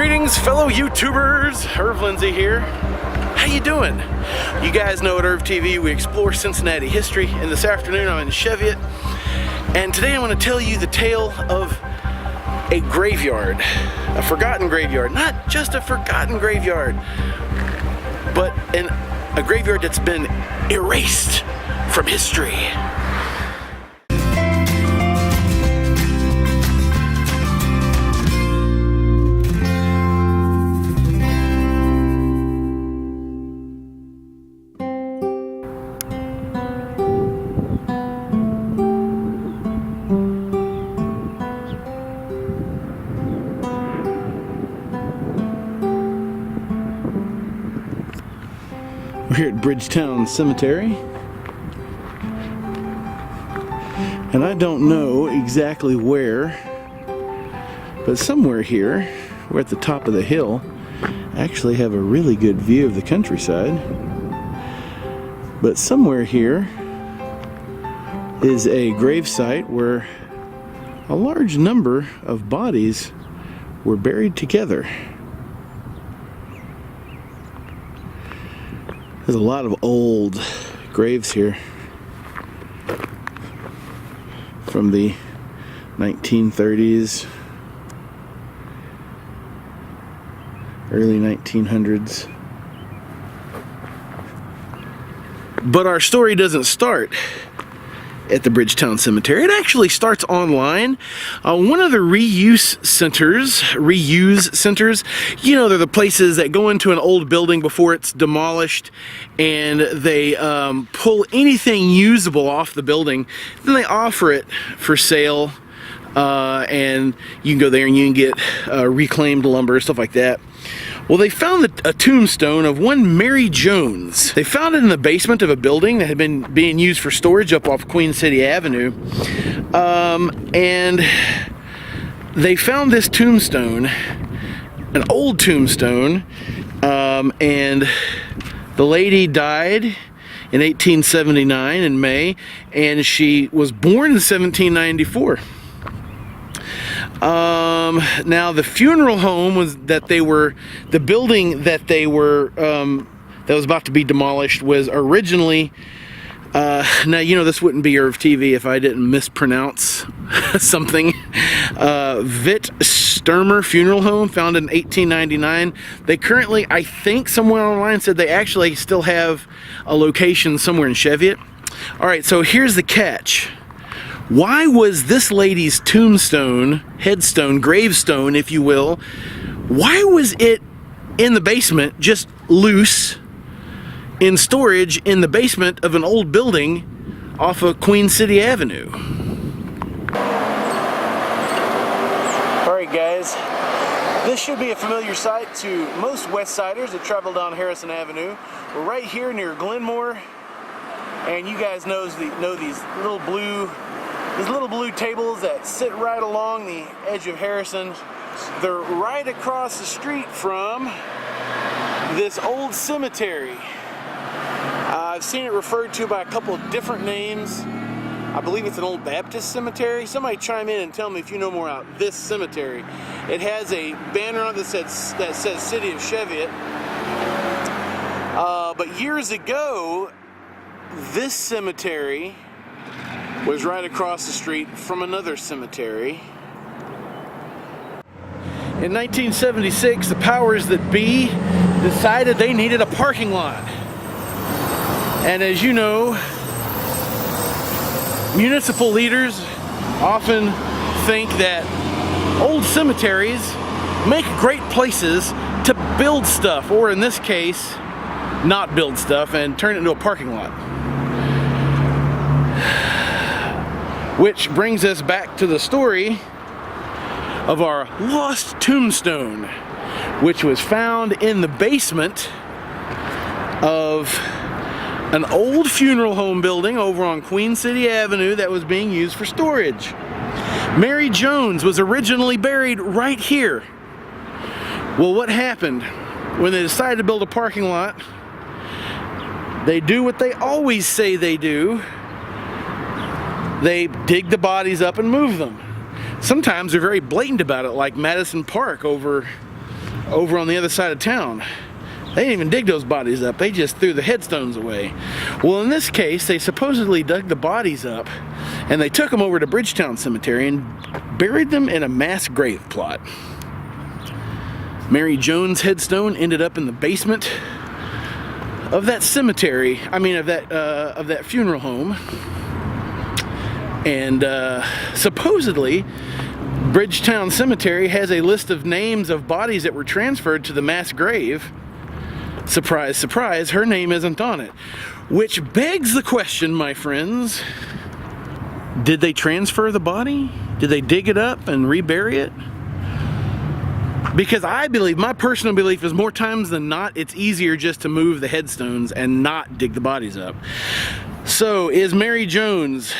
Greetings, fellow YouTubers. Irv Lindsay here. How you doing? You guys know at ErvTV we explore Cincinnati history, and this afternoon I'm in Cheviot, and today I want to tell you the tale of a graveyard, a forgotten graveyard. Not just a forgotten graveyard, but a graveyard that's been erased from history. We're here at Bridgetown Cemetery, and I don't know exactly where, but somewhere here, we're at the top of the hill, actually have a really good view of the countryside, but somewhere here is a grave site where a large number of bodies were buried together. There's a lot of old graves here from the 1930s, early 1900s. But our story doesn't start at the Bridgetown Cemetery. It actually starts online. One of the reuse centers, you know, they're the places that go into an old building before it's demolished, and they pull anything usable off the building, then they offer it for sale, and you can go there and you can get reclaimed lumber, stuff like that. Well, they found a tombstone of one Mary Jones. They found it in the basement of a building that had been being used for storage up off Queen City Avenue. And they found this tombstone, an old tombstone, and the lady died in 1879 in May, and she was born in 1794. Now the funeral home the building that they were, that was about to be demolished was originally, now you know this wouldn't be ErvTV if I didn't mispronounce something, Vit Sturmer Funeral Home, founded in 1899. They currently, I think somewhere online said they actually still have a location somewhere in Cheviot. Alright, so here's the catch. Why was this lady's tombstone, headstone, gravestone, if you will, why was it in the basement, just loose, in storage in the basement of an old building off of Queen City Avenue? Alright guys, this should be a familiar sight to most West Siders that travel down Harrison Avenue. We're right here near Glenmore, and you guys know these little blue tables that sit right along the edge of Harrison. They're right across the street from this old cemetery. I've seen it referred to by a couple of different names. I believe it's an old Baptist cemetery. Somebody chime in and tell me if you know more about this cemetery. It has a banner on it that says City of Cheviot. But years ago, this cemetery was right across the street from another cemetery. In 1976, the powers that be decided they needed a parking lot. And as you know, municipal leaders often think that old cemeteries make great places to build stuff, or in this case, not build stuff and turn it into a parking lot. Which brings us back to the story of our lost tombstone, which was found in the basement of an old funeral home building over on Queen City Avenue that was being used for storage. Mary Jones was originally buried right here. Well, what happened? When they decided to build a parking lot, they do what they always say they do. They dig the bodies up and move them. Sometimes they're very blatant about it, like Madison Park over over on the other side of town. They didn't even dig those bodies up. They just threw the headstones away. Well, in this case, they supposedly dug the bodies up and they took them over to Bridgetown Cemetery and buried them in a mass grave plot. Mary Jones' headstone ended up in the basement of that cemetery. I mean, of that funeral home. And supposedly, Bridgetown Cemetery has a list of names of bodies that were transferred to the mass grave. Surprise, surprise, her name isn't on it. Which begs the question, my friends, did they transfer the body? Did they dig it up and rebury it? Because I believe, my personal belief is more times than not, it's easier just to move the headstones and not dig the bodies up. So, is Mary Jones,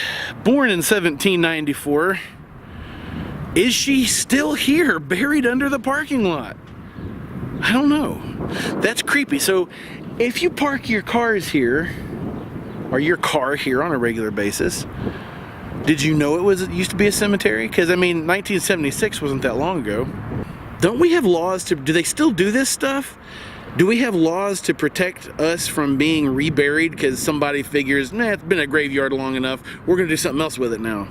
born in 1794, is she still here, buried under the parking lot? I don't know. That's creepy. So if you park your cars here, or your car here on a regular basis, did you know it used to be a cemetery? Because I mean, 1976 wasn't that long ago. Don't we have laws to, do they still do this stuff? Do we have laws to protect us from being reburied because somebody figures, nah, it's been a graveyard long enough, we're gonna do something else with it now?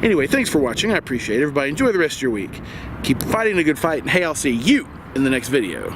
Anyway, thanks for watching. I appreciate it. Everybody enjoy the rest of your week. Keep fighting a good fight, and hey, I'll see you in the next video.